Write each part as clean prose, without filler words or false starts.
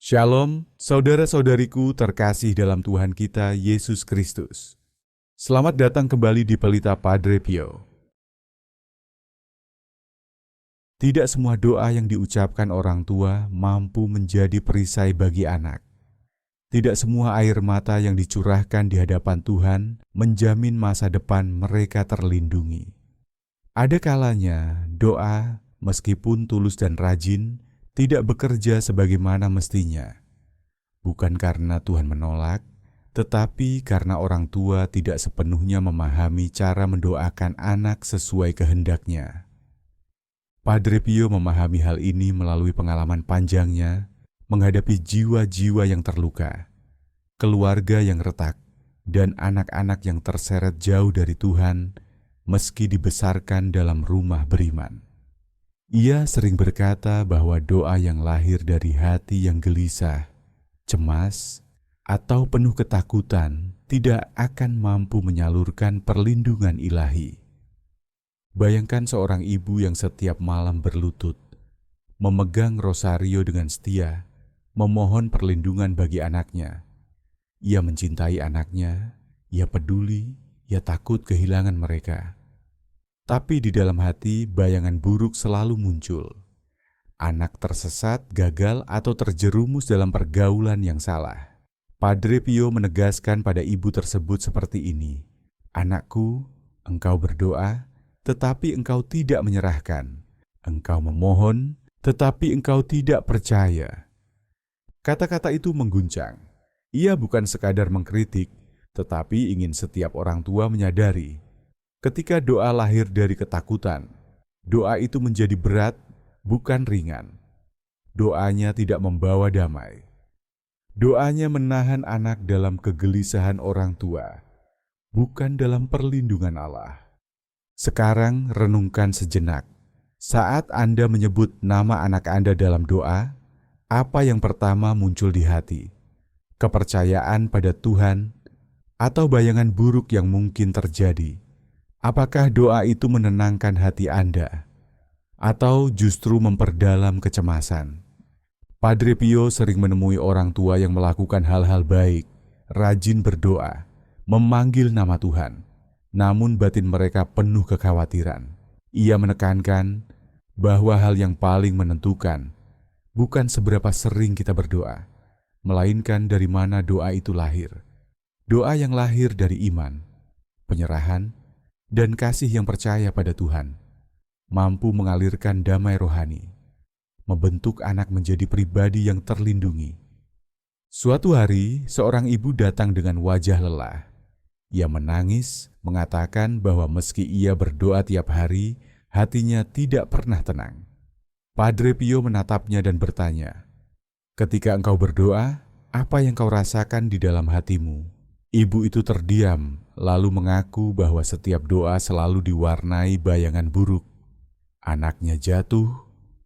Shalom, saudara-saudariku terkasih dalam Tuhan kita Yesus Kristus. Selamat datang kembali di Pelita Padre Pio. Tidak semua doa yang diucapkan orang tua mampu menjadi perisai bagi anak. Tidak semua air mata yang dicurahkan di hadapan Tuhan menjamin masa depan mereka terlindungi. Ada kalanya doa, meskipun tulus dan rajin, tidak bekerja sebagaimana mestinya. Bukan karena Tuhan menolak, tetapi karena orang tua tidak sepenuhnya memahami cara mendoakan anak sesuai kehendaknya. Padre Pio memahami hal ini melalui pengalaman panjangnya menghadapi jiwa-jiwa yang terluka, keluarga yang retak, dan anak-anak yang terseret jauh dari Tuhan meski dibesarkan dalam rumah beriman. Ia sering berkata bahwa doa yang lahir dari hati yang gelisah, cemas, atau penuh ketakutan tidak akan mampu menyalurkan perlindungan ilahi. Bayangkan seorang ibu yang setiap malam berlutut, memegang rosario dengan setia, memohon perlindungan bagi anaknya. Ia mencintai anaknya, ia peduli, ia takut kehilangan mereka. Tapi di dalam hati bayangan buruk selalu muncul. Anak tersesat, gagal, atau terjerumus dalam pergaulan yang salah. Padre Pio menegaskan pada ibu tersebut seperti ini, "Anakku, engkau berdoa, tetapi engkau tidak menyerahkan. Engkau memohon, tetapi engkau tidak percaya." Kata-kata itu mengguncang. Ia bukan sekadar mengkritik, tetapi ingin setiap orang tua menyadari, ketika doa lahir dari ketakutan, doa itu menjadi berat, bukan ringan. Doanya tidak membawa damai. Doanya menahan anak dalam kegelisahan orang tua, bukan dalam perlindungan Allah. Sekarang renungkan sejenak. Saat Anda menyebut nama anak Anda dalam doa, apa yang pertama muncul di hati? Kepercayaan pada Tuhan atau bayangan buruk yang mungkin terjadi? Apakah doa itu menenangkan hati Anda atau justru memperdalam kecemasan? Padre Pio sering menemui orang tua yang melakukan hal-hal baik, rajin berdoa, memanggil nama Tuhan, namun batin mereka penuh kekhawatiran. Ia menekankan bahwa hal yang paling menentukan bukan seberapa sering kita berdoa, melainkan dari mana doa itu lahir. Doa yang lahir dari iman, penyerahan, dan kasih yang percaya pada Tuhan, mampu mengalirkan damai rohani, membentuk anak menjadi pribadi yang terlindungi. Suatu hari, seorang ibu datang dengan wajah lelah. Ia menangis, mengatakan bahwa meski ia berdoa tiap hari, hatinya tidak pernah tenang. Padre Pio menatapnya dan bertanya, "Ketika engkau berdoa, apa yang kau rasakan di dalam hatimu?" Ibu itu terdiam, lalu mengaku bahwa setiap doa selalu diwarnai bayangan buruk. Anaknya jatuh,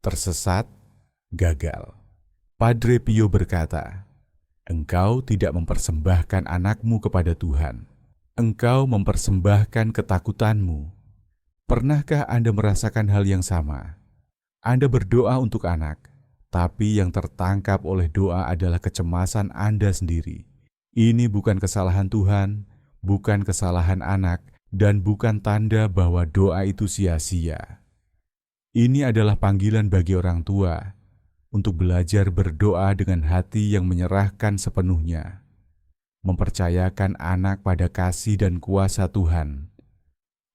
tersesat, gagal. Padre Pio berkata, "Engkau tidak mempersembahkan anakmu kepada Tuhan. Engkau mempersembahkan ketakutanmu." Pernahkah Anda merasakan hal yang sama? Anda berdoa untuk anak, tapi yang tertangkap oleh doa adalah kecemasan Anda sendiri. Ini bukan kesalahan Tuhan, bukan kesalahan anak, dan bukan tanda bahwa doa itu sia-sia. Ini adalah panggilan bagi orang tua untuk belajar berdoa dengan hati yang menyerahkan sepenuhnya, mempercayakan anak pada kasih dan kuasa Tuhan,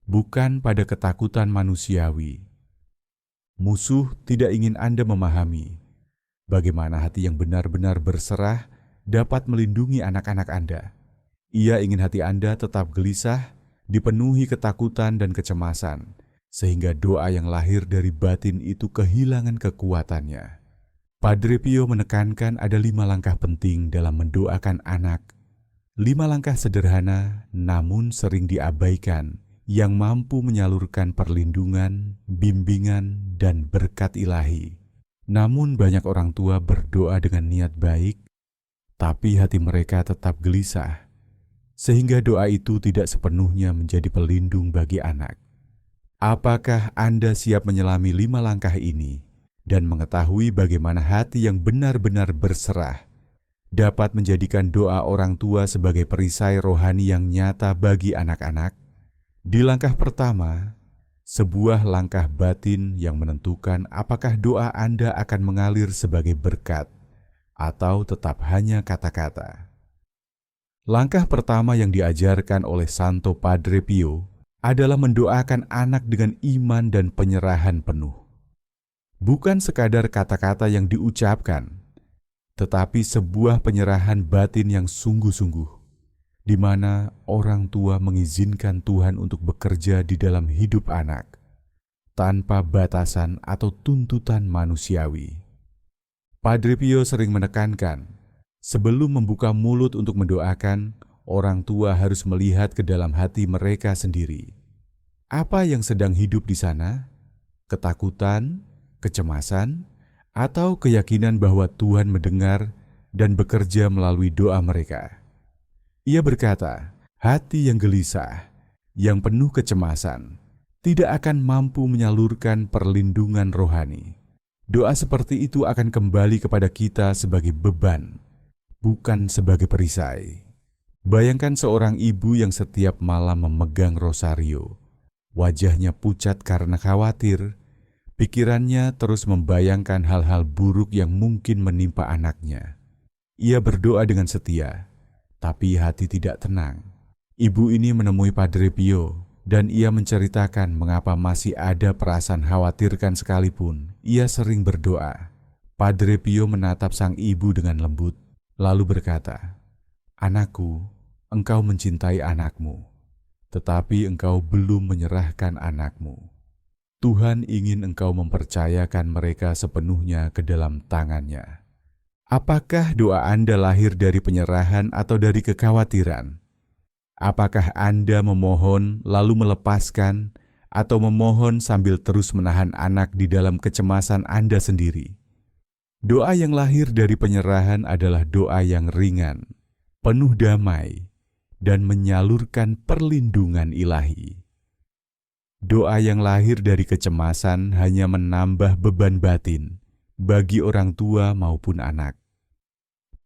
bukan pada ketakutan manusiawi. Musuh tidak ingin Anda memahami bagaimana hati yang benar-benar berserah dapat melindungi anak-anak Anda. Ia ingin hati Anda tetap gelisah, dipenuhi ketakutan dan kecemasan, sehingga doa yang lahir dari batin itu kehilangan kekuatannya. Padre Pio menekankan ada 5 langkah penting dalam mendoakan anak. 5 langkah sederhana namun sering diabaikan yang mampu menyalurkan perlindungan, bimbingan, dan berkat ilahi. Namun banyak orang tua berdoa dengan niat baik, tapi hati mereka tetap gelisah, sehingga doa itu tidak sepenuhnya menjadi pelindung bagi anak. Apakah Anda siap menyelami 5 langkah ini dan mengetahui bagaimana hati yang benar-benar berserah dapat menjadikan doa orang tua sebagai perisai rohani yang nyata bagi anak-anak. Di langkah pertama, sebuah langkah batin yang menentukan apakah doa Anda akan mengalir sebagai berkat atau tetap hanya kata-kata. Langkah pertama yang diajarkan oleh Santo Padre Pio adalah mendoakan anak dengan iman dan penyerahan penuh. Bukan sekadar kata-kata yang diucapkan, tetapi sebuah penyerahan batin yang sungguh-sungguh, di mana orang tua mengizinkan Tuhan untuk bekerja di dalam hidup anak, tanpa batasan atau tuntutan manusiawi. Padre Pio sering menekankan, sebelum membuka mulut untuk mendoakan, orang tua harus melihat ke dalam hati mereka sendiri. Apa yang sedang hidup di sana? Ketakutan, kecemasan, atau keyakinan bahwa Tuhan mendengar dan bekerja melalui doa mereka. Ia berkata, hati yang gelisah, yang penuh kecemasan, tidak akan mampu menyalurkan perlindungan rohani. Doa seperti itu akan kembali kepada kita sebagai beban, bukan sebagai perisai. Bayangkan seorang ibu yang setiap malam memegang rosario. Wajahnya pucat karena khawatir. Pikirannya terus membayangkan hal-hal buruk yang mungkin menimpa anaknya. Ia berdoa dengan setia, tapi hati tidak tenang. Ibu ini menemui Padre Pio, dan ia menceritakan mengapa masih ada perasaan khawatirkan sekalipun ia sering berdoa. Padre Pio menatap sang ibu dengan lembut, lalu berkata, "Anakku, engkau mencintai anakmu, tetapi engkau belum menyerahkan anakmu. Tuhan ingin engkau mempercayakan mereka sepenuhnya ke dalam tangannya." Apakah doa Anda lahir dari penyerahan atau dari kekhawatiran? Apakah Anda memohon lalu melepaskan atau memohon sambil terus menahan anak di dalam kecemasan Anda sendiri? Doa yang lahir dari penyerahan adalah doa yang ringan, penuh damai, dan menyalurkan perlindungan ilahi. Doa yang lahir dari kecemasan hanya menambah beban batin bagi orang tua maupun anak.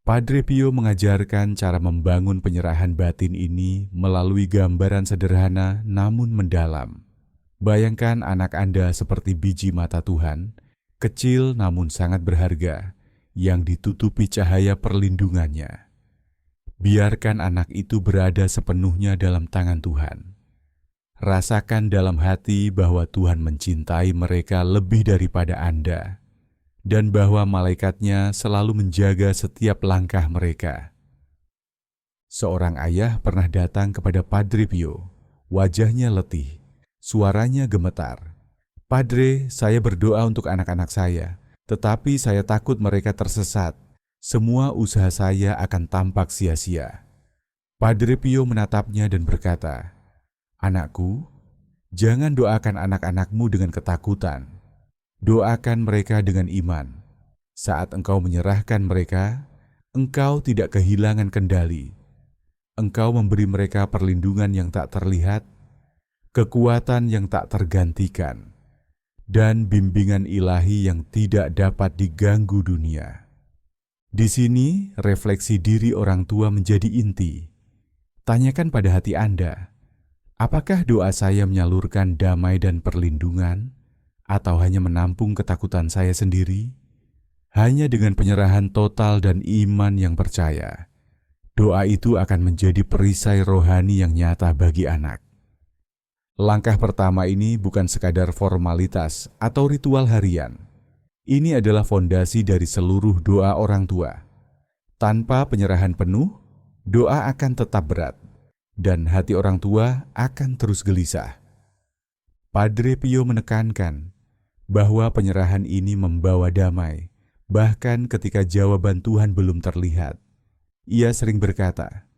Padre Pio mengajarkan cara membangun penyerahan batin ini melalui gambaran sederhana namun mendalam. Bayangkan anak Anda seperti biji mata Tuhan, kecil namun sangat berharga, yang ditutupi cahaya perlindungannya. Biarkan anak itu berada sepenuhnya dalam tangan Tuhan. Rasakan dalam hati bahwa Tuhan mencintai mereka lebih daripada Anda, dan bahwa malaikatnya selalu menjaga setiap langkah mereka. Seorang ayah pernah datang kepada Padre Pio. Wajahnya letih, suaranya gemetar. "Padre, saya berdoa untuk anak-anak saya, tetapi saya takut mereka tersesat. Semua usaha saya akan tampak sia-sia." Padre Pio menatapnya dan berkata, "Anakku, jangan doakan anak-anakmu dengan ketakutan. Doakan mereka dengan iman. Saat engkau menyerahkan mereka, engkau tidak kehilangan kendali. Engkau memberi mereka perlindungan yang tak terlihat, kekuatan yang tak tergantikan, dan bimbingan ilahi yang tidak dapat diganggu dunia." Di sini, refleksi diri orang tua menjadi inti. Tanyakan pada hati Anda, apakah doa saya menyalurkan damai dan perlindungan, atau hanya menampung ketakutan saya sendiri? Hanya dengan penyerahan total dan iman yang percaya, doa itu akan menjadi perisai rohani yang nyata bagi anak. Langkah pertama ini bukan sekadar formalitas atau ritual harian. Ini adalah fondasi dari seluruh doa orang tua. Tanpa penyerahan penuh, doa akan tetap berat, dan hati orang tua akan terus gelisah. Padre Pio menekankan bahwa penyerahan ini membawa damai, bahkan ketika jawaban Tuhan belum terlihat. Ia sering berkata,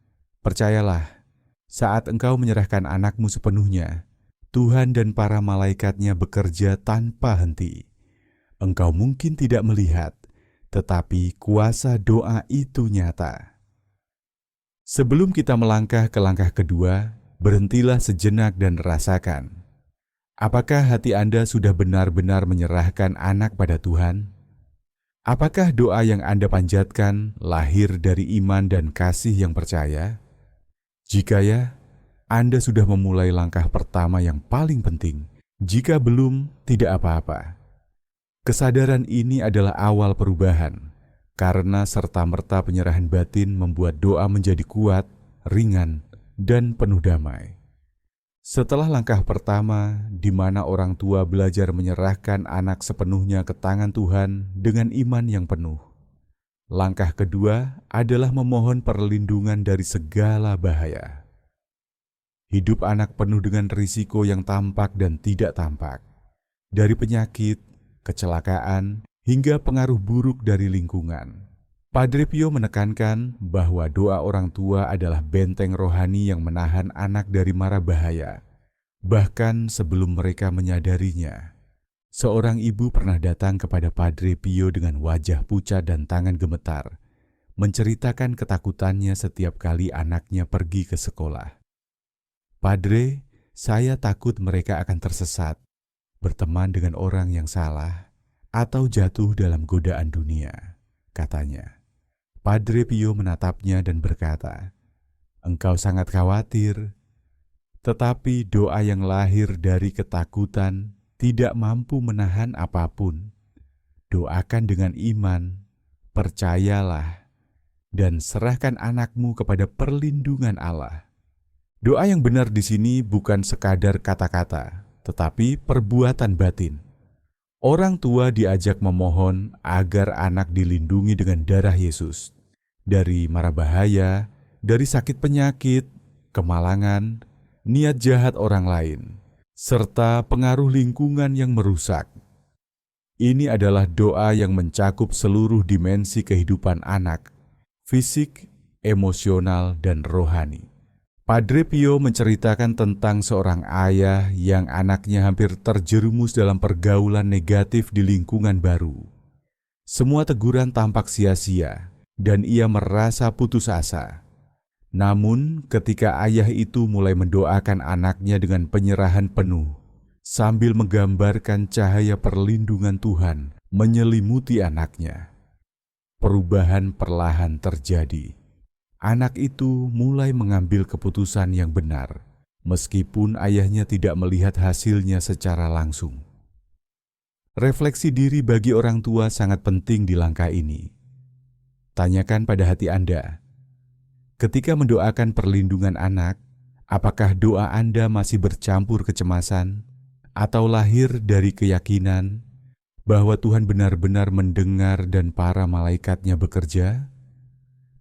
"Percayalah, saat engkau menyerahkan anakmu sepenuhnya, Tuhan dan para malaikatnya bekerja tanpa henti. Engkau mungkin tidak melihat, tetapi kuasa doa itu nyata." Sebelum kita melangkah ke langkah kedua, berhentilah sejenak dan rasakan. Apakah hati Anda sudah benar-benar menyerahkan anak pada Tuhan? Apakah doa yang Anda panjatkan lahir dari iman dan kasih yang percaya? Jika ya, Anda sudah memulai langkah pertama yang paling penting. Jika belum, tidak apa-apa. Kesadaran ini adalah awal perubahan, karena serta-merta penyerahan batin membuat doa menjadi kuat, ringan, dan penuh damai. Setelah langkah pertama, di mana orang tua belajar menyerahkan anak sepenuhnya ke tangan Tuhan dengan iman yang penuh. Langkah kedua adalah memohon perlindungan dari segala bahaya. Hidup anak penuh dengan risiko yang tampak dan tidak tampak, dari penyakit, kecelakaan, hingga pengaruh buruk dari lingkungan. Padre Pio menekankan bahwa doa orang tua adalah benteng rohani yang menahan anak dari mara bahaya, bahkan sebelum mereka menyadarinya. Seorang ibu pernah datang kepada Padre Pio dengan wajah pucat dan tangan gemetar, menceritakan ketakutannya setiap kali anaknya pergi ke sekolah. "Padre, saya takut mereka akan tersesat, berteman dengan orang yang salah, atau jatuh dalam godaan dunia," katanya. Padre Pio menatapnya dan berkata, "Engkau sangat khawatir, tetapi doa yang lahir dari ketakutan tidak mampu menahan apapun. Doakan dengan iman, percayalah, dan serahkan anakmu kepada perlindungan Allah." Doa yang benar di sini bukan sekadar kata-kata, tetapi perbuatan batin. Orang tua diajak memohon agar anak dilindungi dengan darah Yesus dari mara bahaya, dari sakit penyakit, kemalangan, niat jahat orang lain, serta pengaruh lingkungan yang merusak. Ini adalah doa yang mencakup seluruh dimensi kehidupan anak, fisik, emosional, dan rohani. Padre Pio menceritakan tentang seorang ayah yang anaknya hampir terjerumus dalam pergaulan negatif di lingkungan baru. Semua teguran tampak sia-sia, dan ia merasa putus asa. Namun, ketika ayah itu mulai mendoakan anaknya dengan penyerahan penuh, sambil menggambarkan cahaya perlindungan Tuhan menyelimuti anaknya, perubahan perlahan terjadi. Anak itu mulai mengambil keputusan yang benar, meskipun ayahnya tidak melihat hasilnya secara langsung. Refleksi diri bagi orang tua sangat penting di langkah ini. Tanyakan pada hati Anda, ketika mendoakan perlindungan anak, apakah doa Anda masih bercampur kecemasan atau lahir dari keyakinan bahwa Tuhan benar-benar mendengar dan para malaikatnya bekerja?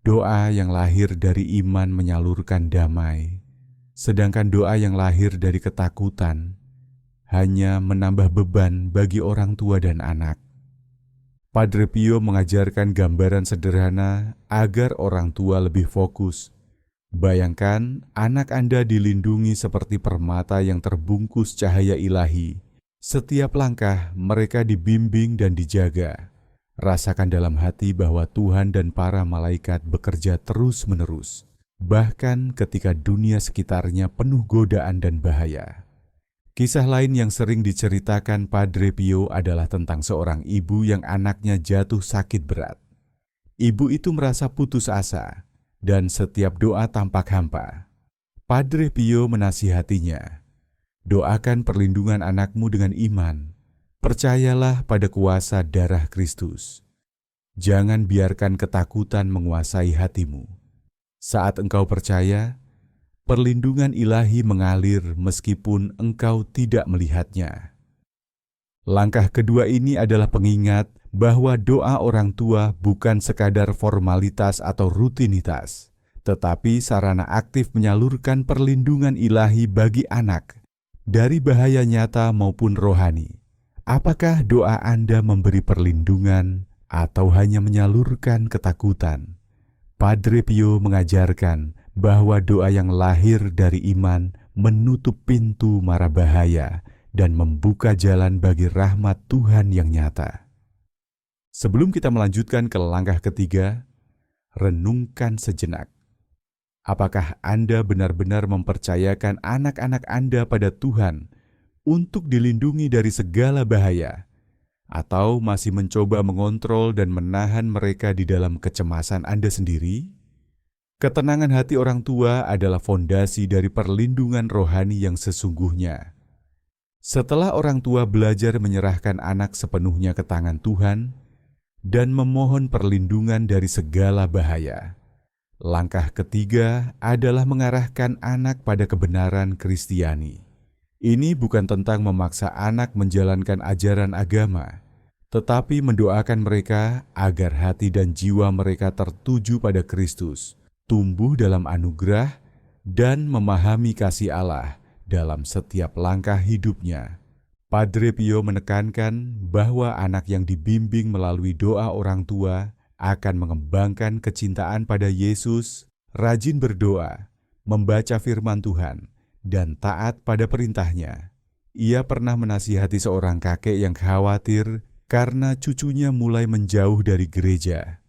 Doa yang lahir dari iman menyalurkan damai, sedangkan doa yang lahir dari ketakutan hanya menambah beban bagi orang tua dan anak. Padre Pio mengajarkan gambaran sederhana agar orang tua lebih fokus. Bayangkan anak Anda dilindungi seperti permata yang terbungkus cahaya ilahi. Setiap langkah mereka dibimbing dan dijaga. Rasakan dalam hati bahwa Tuhan dan para malaikat bekerja terus-menerus, bahkan ketika dunia sekitarnya penuh godaan dan bahaya. Kisah lain yang sering diceritakan Padre Pio adalah tentang seorang ibu yang anaknya jatuh sakit berat. Ibu itu merasa putus asa, dan setiap doa tampak hampa. Padre Pio menasihatinya, "Doakan perlindungan anakmu dengan iman. Percayalah pada kuasa darah Kristus. Jangan biarkan ketakutan menguasai hatimu. Saat engkau percaya, perlindungan ilahi mengalir meskipun engkau tidak melihatnya." Langkah kedua ini adalah pengingat bahwa doa orang tua bukan sekadar formalitas atau rutinitas, tetapi sarana aktif menyalurkan perlindungan ilahi bagi anak dari bahaya nyata maupun rohani. Apakah doa Anda memberi perlindungan atau hanya menyalurkan ketakutan? Padre Pio mengajarkan bahwa doa yang lahir dari iman menutup pintu mara bahaya dan membuka jalan bagi rahmat Tuhan yang nyata. Sebelum kita melanjutkan ke langkah ketiga, renungkan sejenak. Apakah Anda benar-benar mempercayakan anak-anak Anda pada Tuhan untuk dilindungi dari segala bahaya, atau masih mencoba mengontrol dan menahan mereka di dalam kecemasan Anda sendiri? Ketenangan hati orang tua adalah fondasi dari perlindungan rohani yang sesungguhnya. Setelah orang tua belajar menyerahkan anak sepenuhnya ke tangan Tuhan dan memohon perlindungan dari segala bahaya, langkah ketiga adalah mengarahkan anak pada kebenaran Kristiani. Ini bukan tentang memaksa anak menjalankan ajaran agama, tetapi mendoakan mereka agar hati dan jiwa mereka tertuju pada Kristus, tumbuh dalam anugerah, dan memahami kasih Allah dalam setiap langkah hidupnya. Padre Pio menekankan bahwa anak yang dibimbing melalui doa orang tua akan mengembangkan kecintaan pada Yesus, rajin berdoa, membaca firman Tuhan, dan taat pada perintahnya. Ia pernah menasihati seorang kakek yang khawatir karena cucunya mulai menjauh dari gereja.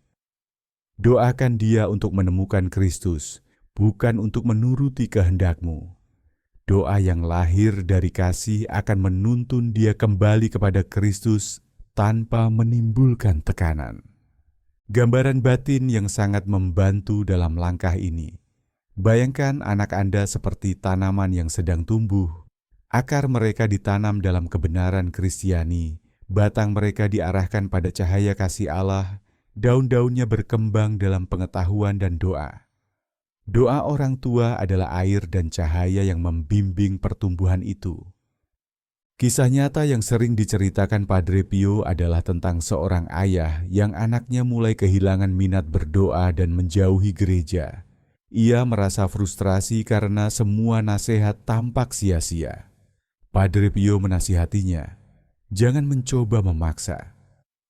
Doakan dia untuk menemukan Kristus, bukan untuk menuruti kehendakmu. Doa yang lahir dari kasih akan menuntun dia kembali kepada Kristus tanpa menimbulkan tekanan. Gambaran batin yang sangat membantu dalam langkah ini. Bayangkan anak Anda seperti tanaman yang sedang tumbuh. Akar mereka ditanam dalam kebenaran Kristiani, batang mereka diarahkan pada cahaya kasih Allah, daun-daunnya berkembang dalam pengetahuan dan doa. Doa orang tua adalah air dan cahaya yang membimbing pertumbuhan itu. Kisah nyata yang sering diceritakan Padre Pio adalah tentang seorang ayah yang anaknya mulai kehilangan minat berdoa dan menjauhi gereja. Ia merasa frustrasi karena semua nasihat tampak sia-sia. Padre Pio menasihatinya, jangan mencoba memaksa.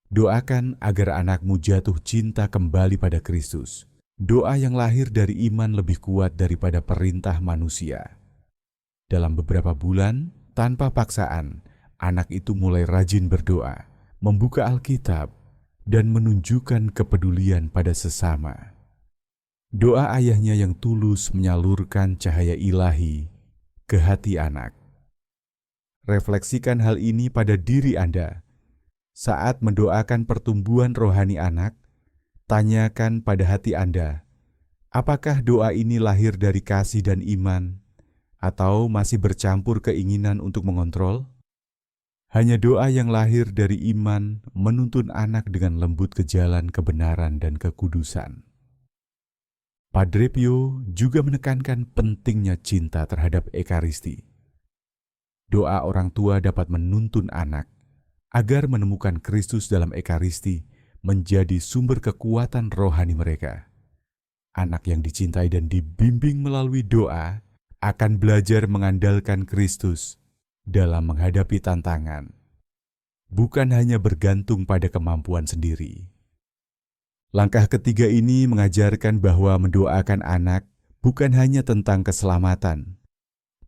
Doakan agar anakmu jatuh cinta kembali pada Kristus. Doa yang lahir dari iman lebih kuat daripada perintah manusia. Dalam beberapa bulan, tanpa paksaan, anak itu mulai rajin berdoa, membuka Alkitab, dan menunjukkan kepedulian pada sesama. Doa ayahnya yang tulus menyalurkan cahaya ilahi ke hati anak. Refleksikan hal ini pada diri Anda. Saat mendoakan pertumbuhan rohani anak, tanyakan pada hati Anda, apakah doa ini lahir dari kasih dan iman, atau masih bercampur keinginan untuk mengontrol? Hanya doa yang lahir dari iman menuntun anak dengan lembut ke jalan kebenaran dan kekudusan. Padre Pio juga menekankan pentingnya cinta terhadap Ekaristi. Doa orang tua dapat menuntun anak agar menemukan Kristus dalam Ekaristi menjadi sumber kekuatan rohani mereka. Anak yang dicintai dan dibimbing melalui doa akan belajar mengandalkan Kristus dalam menghadapi tantangan, bukan hanya bergantung pada kemampuan sendiri. Langkah ketiga ini mengajarkan bahwa mendoakan anak bukan hanya tentang keselamatan,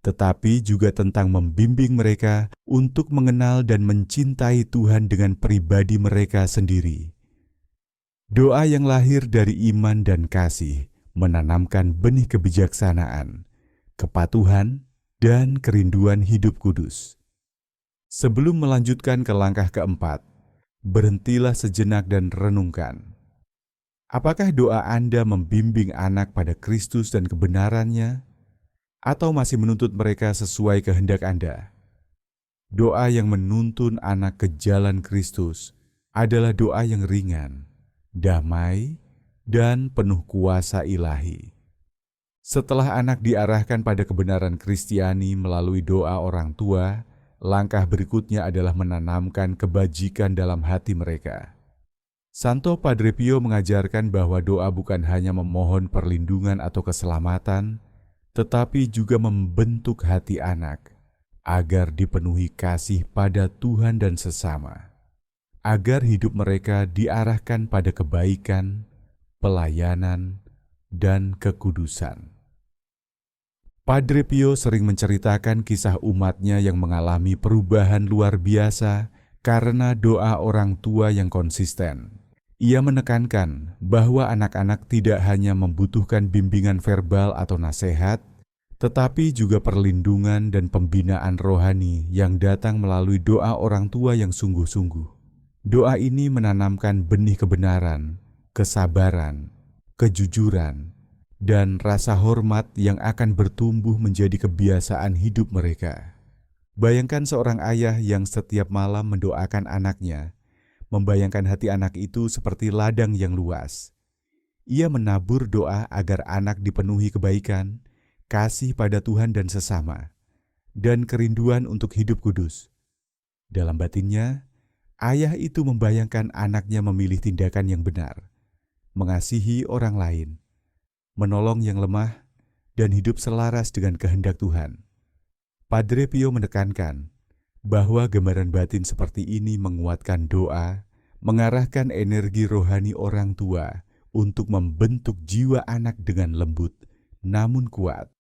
tetapi juga tentang membimbing mereka untuk mengenal dan mencintai Tuhan dengan pribadi mereka sendiri. Doa yang lahir dari iman dan kasih menanamkan benih kebijaksanaan, kepatuhan, dan kerinduan hidup kudus. Sebelum melanjutkan ke langkah keempat, berhentilah sejenak dan renungkan. Apakah doa Anda membimbing anak pada Kristus dan kebenarannya, atau masih menuntut mereka sesuai kehendak Anda? Doa yang menuntun anak ke jalan Kristus adalah doa yang ringan, damai, dan penuh kuasa ilahi. Setelah anak diarahkan pada kebenaran Kristiani melalui doa orang tua, langkah berikutnya adalah menanamkan kebajikan dalam hati mereka. Santo Padre Pio mengajarkan bahwa doa bukan hanya memohon perlindungan atau keselamatan, tetapi juga membentuk hati anak agar dipenuhi kasih pada Tuhan dan sesama, agar hidup mereka diarahkan pada kebaikan, pelayanan, dan kekudusan. Padre Pio sering menceritakan kisah umatnya yang mengalami perubahan luar biasa karena doa orang tua yang konsisten. Ia menekankan bahwa anak-anak tidak hanya membutuhkan bimbingan verbal atau nasihat, tetapi juga perlindungan dan pembinaan rohani yang datang melalui doa orang tua yang sungguh-sungguh. Doa ini menanamkan benih kebenaran, kesabaran, kejujuran, dan rasa hormat yang akan bertumbuh menjadi kebiasaan hidup mereka. Bayangkan seorang ayah yang setiap malam mendoakan anaknya, membayangkan hati anak itu seperti ladang yang luas. Ia menabur doa agar anak dipenuhi kebaikan, kasih pada Tuhan dan sesama, dan kerinduan untuk hidup kudus. Dalam batinnya, ayah itu membayangkan anaknya memilih tindakan yang benar, mengasihi orang lain, menolong yang lemah, dan hidup selaras dengan kehendak Tuhan. Padre Pio menekankan bahwa gambaran batin seperti ini menguatkan doa, mengarahkan energi rohani orang tua untuk membentuk jiwa anak dengan lembut namun kuat.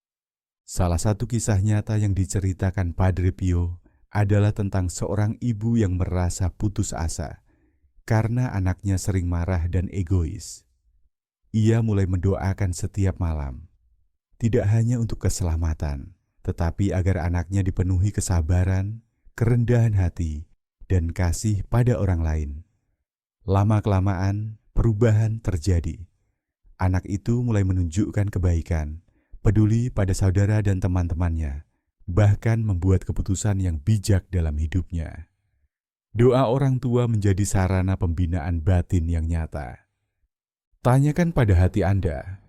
Salah satu kisah nyata yang diceritakan Padre Pio adalah tentang seorang ibu yang merasa putus asa karena anaknya sering marah dan egois. Ia mulai mendoakan setiap malam, tidak hanya untuk keselamatan, tetapi agar anaknya dipenuhi kesabaran, kerendahan hati, dan kasih pada orang lain. Lama-kelamaan, perubahan terjadi. Anak itu mulai menunjukkan kebaikan, peduli pada saudara dan teman-temannya, bahkan membuat keputusan yang bijak dalam hidupnya. Doa orang tua menjadi sarana pembinaan batin yang nyata. Tanyakan pada hati Anda,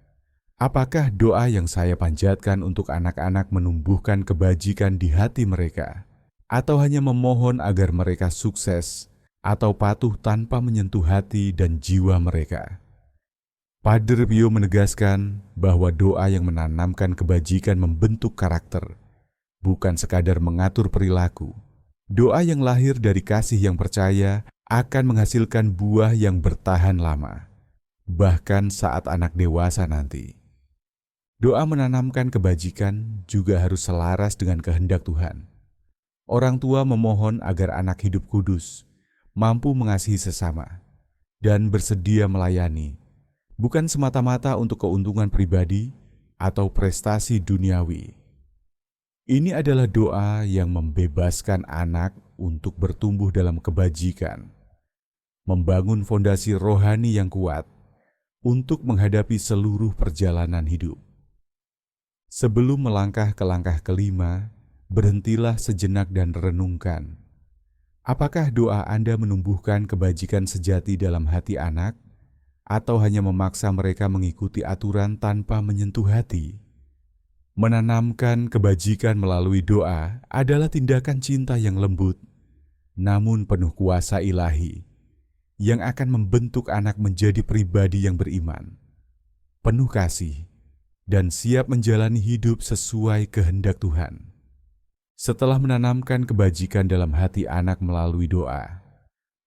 apakah doa yang saya panjatkan untuk anak-anak menumbuhkan kebajikan di hati mereka, atau hanya memohon agar mereka sukses atau patuh tanpa menyentuh hati dan jiwa mereka? Padre Pio menegaskan bahwa doa yang menanamkan kebajikan membentuk karakter, bukan sekadar mengatur perilaku. Doa yang lahir dari kasih yang percaya akan menghasilkan buah yang bertahan lama, bahkan saat anak dewasa nanti. Doa menanamkan kebajikan juga harus selaras dengan kehendak Tuhan. Orang tua memohon agar anak hidup kudus, mampu mengasihi sesama, dan bersedia melayani, bukan semata-mata untuk keuntungan pribadi atau prestasi duniawi. Ini adalah doa yang membebaskan anak untuk bertumbuh dalam kebajikan, membangun fondasi rohani yang kuat untuk menghadapi seluruh perjalanan hidup. Sebelum melangkah ke langkah kelima, berhentilah sejenak dan renungkan. Apakah doa Anda menumbuhkan kebajikan sejati dalam hati anak, atau hanya memaksa mereka mengikuti aturan tanpa menyentuh hati? Menanamkan kebajikan melalui doa adalah tindakan cinta yang lembut, namun penuh kuasa ilahi, yang akan membentuk anak menjadi pribadi yang beriman, penuh kasih, dan siap menjalani hidup sesuai kehendak Tuhan. Setelah menanamkan kebajikan dalam hati anak melalui doa,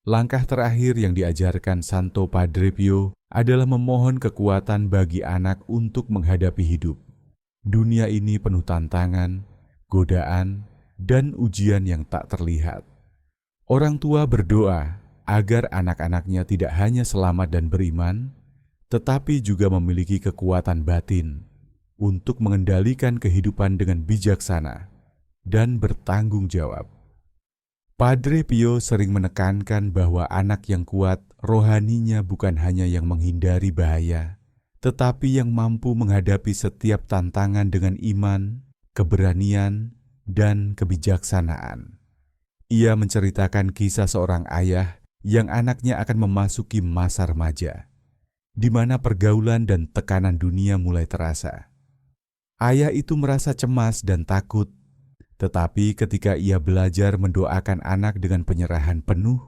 langkah terakhir yang diajarkan Santo Padre Pio adalah memohon kekuatan bagi anak untuk menghadapi hidup. Dunia ini penuh tantangan, godaan, dan ujian yang tak terlihat. Orang tua berdoa agar anak-anaknya tidak hanya selamat dan beriman, tetapi juga memiliki kekuatan batin untuk mengendalikan kehidupan dengan bijaksana dan bertanggung jawab. Padre Pio sering menekankan bahwa anak yang kuat rohaninya bukan hanya yang menghindari bahaya, tetapi yang mampu menghadapi setiap tantangan dengan iman, keberanian, dan kebijaksanaan. Ia menceritakan kisah seorang ayah yang anaknya akan memasuki masa remaja, di mana pergaulan dan tekanan dunia mulai terasa. Ayah itu merasa cemas dan takut, tetapi ketika ia belajar mendoakan anak dengan penyerahan penuh,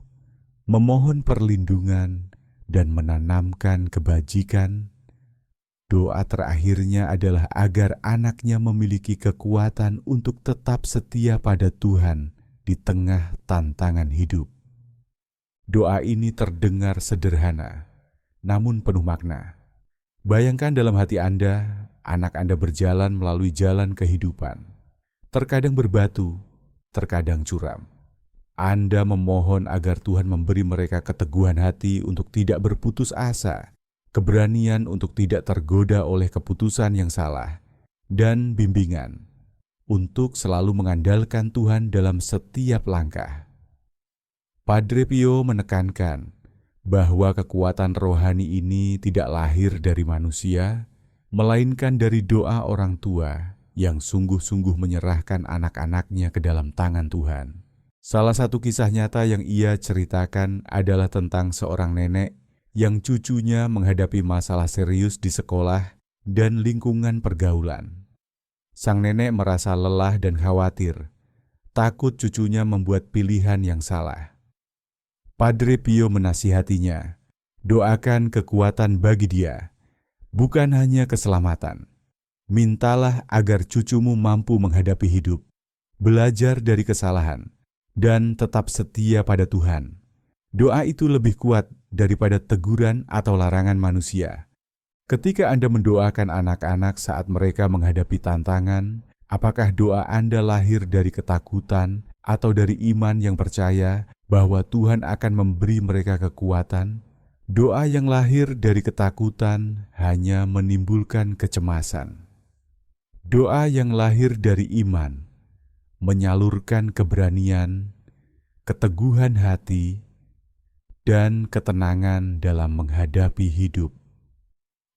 memohon perlindungan, dan menanamkan kebajikan, doa terakhirnya adalah agar anaknya memiliki kekuatan untuk tetap setia pada Tuhan di tengah tantangan hidup. Doa ini terdengar sederhana, namun penuh makna. Bayangkan dalam hati Anda, anak Anda berjalan melalui jalan kehidupan. Terkadang berbatu, terkadang curam. Anda memohon agar Tuhan memberi mereka keteguhan hati untuk tidak berputus asa, keberanian untuk tidak tergoda oleh keputusan yang salah, dan bimbingan untuk selalu mengandalkan Tuhan dalam setiap langkah. Padre Pio menekankan bahwa kekuatan rohani ini tidak lahir dari manusia, melainkan dari doa orang tua yang sungguh-sungguh menyerahkan anak-anaknya ke dalam tangan Tuhan. Salah satu kisah nyata yang ia ceritakan adalah tentang seorang nenek yang cucunya menghadapi masalah serius di sekolah dan lingkungan pergaulan. Sang nenek merasa lelah dan khawatir, takut cucunya membuat pilihan yang salah. Padre Pio menasihatinya, doakan kekuatan bagi dia, bukan hanya keselamatan. Mintalah agar cucumu mampu menghadapi hidup, belajar dari kesalahan, dan tetap setia pada Tuhan. Doa itu lebih kuat daripada teguran atau larangan manusia. Ketika Anda mendoakan anak-anak saat mereka menghadapi tantangan, apakah doa Anda lahir dari ketakutan atau dari iman yang percaya bahwa Tuhan akan memberi mereka kekuatan? Doa yang lahir dari ketakutan hanya menimbulkan kecemasan. Doa yang lahir dari iman menyalurkan keberanian, keteguhan hati, dan ketenangan dalam menghadapi hidup.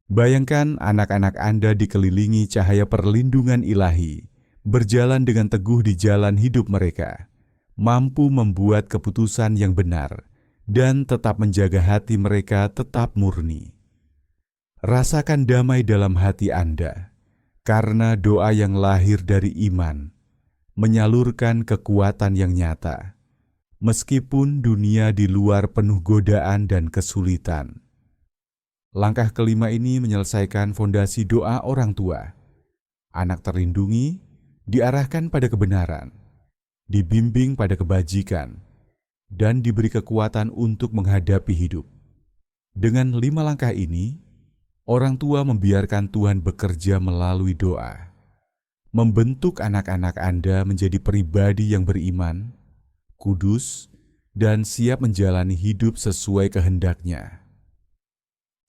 Bayangkan anak-anak Anda dikelilingi cahaya perlindungan ilahi, berjalan dengan teguh di jalan hidup mereka, mampu membuat keputusan yang benar, dan tetap menjaga hati mereka tetap murni. Rasakan damai dalam hati Anda, karena doa yang lahir dari iman menyalurkan kekuatan yang nyata, meskipun dunia di luar penuh godaan dan kesulitan. Langkah kelima ini menyelesaikan fondasi doa orang tua. Anak terlindungi, diarahkan pada kebenaran, dibimbing pada kebajikan, dan diberi kekuatan untuk menghadapi hidup. Dengan 5 langkah ini, orang tua membiarkan Tuhan bekerja melalui doa, membentuk anak-anak Anda menjadi pribadi yang beriman, kudus, dan siap menjalani hidup sesuai kehendak-Nya.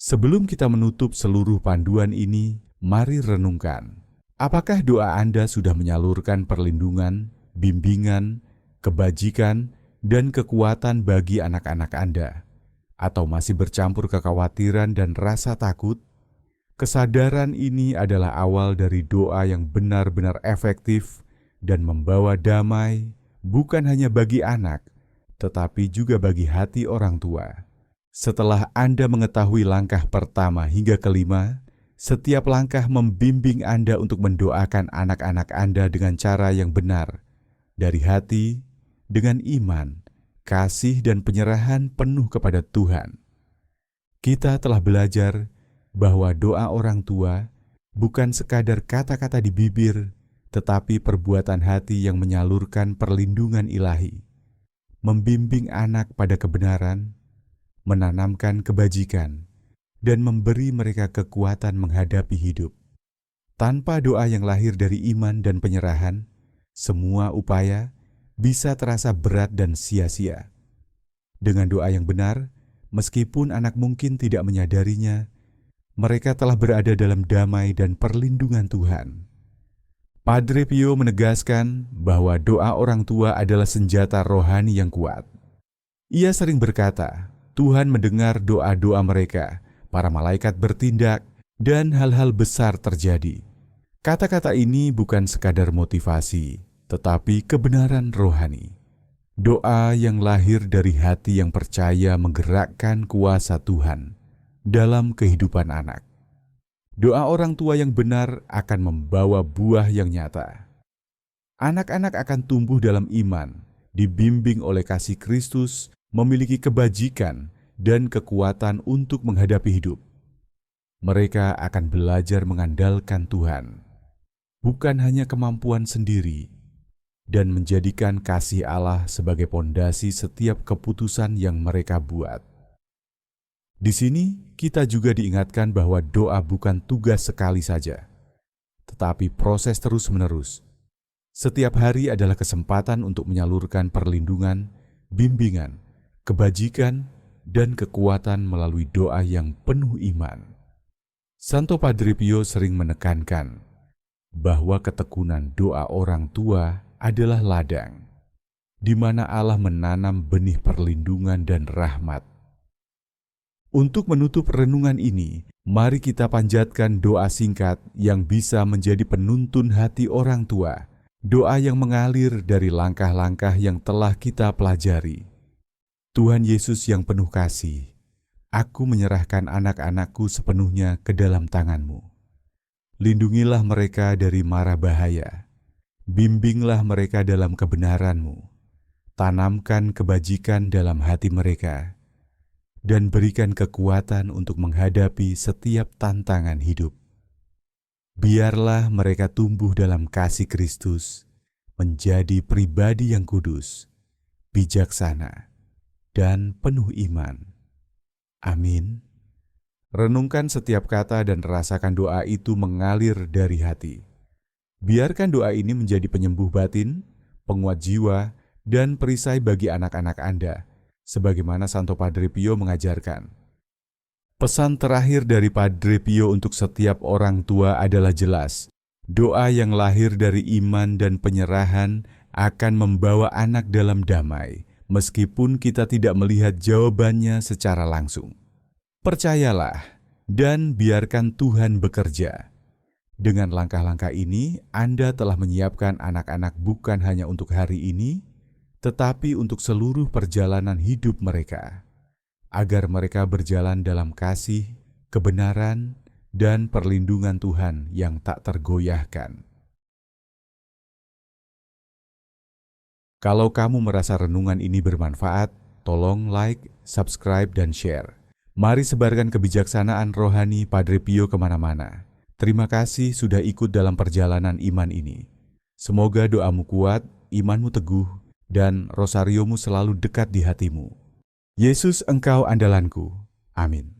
Sebelum kita menutup seluruh panduan ini, mari renungkan. Apakah doa Anda sudah menyalurkan perlindungan, bimbingan, kebajikan, dan kekuatan bagi anak-anak Anda? Atau masih bercampur kekhawatiran dan rasa takut? Kesadaran ini adalah awal dari doa yang benar-benar efektif dan membawa damai, bukan hanya bagi anak, tetapi juga bagi hati orang tua. Setelah Anda mengetahui langkah pertama hingga kelima, setiap langkah membimbing Anda untuk mendoakan anak-anak Anda dengan cara yang benar, dari hati, dengan iman, kasih dan penyerahan penuh kepada Tuhan. Kita telah belajar bahwa doa orang tua bukan sekadar kata-kata di bibir, tetapi perbuatan hati yang menyalurkan perlindungan ilahi, membimbing anak pada kebenaran, menanamkan kebajikan, dan memberi mereka kekuatan menghadapi hidup. Tanpa doa yang lahir dari iman dan penyerahan, semua upaya bisa terasa berat dan sia-sia. Dengan doa yang benar, meskipun anak mungkin tidak menyadarinya, mereka telah berada dalam damai dan perlindungan Tuhan. Padre Pio menegaskan bahwa doa orang tua adalah senjata rohani yang kuat. Ia sering berkata, Tuhan mendengar doa-doa mereka, para malaikat bertindak, dan hal-hal besar terjadi. Kata-kata ini bukan sekadar motivasi, tetapi kebenaran rohani. Doa yang lahir dari hati yang percaya menggerakkan kuasa Tuhan dalam kehidupan anak. Doa orang tua yang benar akan membawa buah yang nyata. Anak-anak akan tumbuh dalam iman, dibimbing oleh kasih Kristus, memiliki kebajikan dan kekuatan untuk menghadapi hidup. Mereka akan belajar mengandalkan Tuhan, bukan hanya kemampuan sendiri, dan menjadikan kasih Allah sebagai pondasi setiap keputusan yang mereka buat. Di sini kita juga diingatkan bahwa doa bukan tugas sekali saja, tetapi proses terus-menerus. Setiap hari adalah kesempatan untuk menyalurkan perlindungan, bimbingan, kebajikan, dan kekuatan melalui doa yang penuh iman. Santo Padre Pio sering menekankan, bahwa ketekunan doa orang tua adalah ladang, di mana Allah menanam benih perlindungan dan rahmat. Untuk menutup renungan ini, mari kita panjatkan doa singkat yang bisa menjadi penuntun hati orang tua, doa yang mengalir dari langkah-langkah yang telah kita pelajari. Tuhan Yesus yang penuh kasih, aku menyerahkan anak-anakku sepenuhnya ke dalam tangan-Mu. Lindungilah mereka dari mara bahaya. Bimbinglah mereka dalam kebenaran-Mu. Tanamkan kebajikan dalam hati mereka. Dan berikan kekuatan untuk menghadapi setiap tantangan hidup. Biarlah mereka tumbuh dalam kasih Kristus, menjadi pribadi yang kudus, bijaksana, dan penuh iman. Amin. Renungkan setiap kata dan rasakan doa itu mengalir dari hati. Biarkan doa ini menjadi penyembuh batin, penguat jiwa, dan perisai bagi anak-anak Anda, sebagaimana Santo Padre Pio mengajarkan. Pesan terakhir dari Padre Pio untuk setiap orang tua adalah jelas. Doa yang lahir dari iman dan penyerahan akan membawa anak dalam damai, meskipun kita tidak melihat jawabannya secara langsung. Percayalah dan biarkan Tuhan bekerja. Dengan langkah-langkah ini, Anda telah menyiapkan anak-anak bukan hanya untuk hari ini, tetapi untuk seluruh perjalanan hidup mereka, agar mereka berjalan dalam kasih, kebenaran, dan perlindungan Tuhan yang tak tergoyahkan. Kalau kamu merasa renungan ini bermanfaat, tolong like, subscribe, dan share. Mari sebarkan kebijaksanaan rohani Padre Pio kemana-mana. Terima kasih sudah ikut dalam perjalanan iman ini. Semoga doamu kuat, imanmu teguh, dan rosariomu selalu dekat di hatimu. Yesus engkau andalanku. Amin.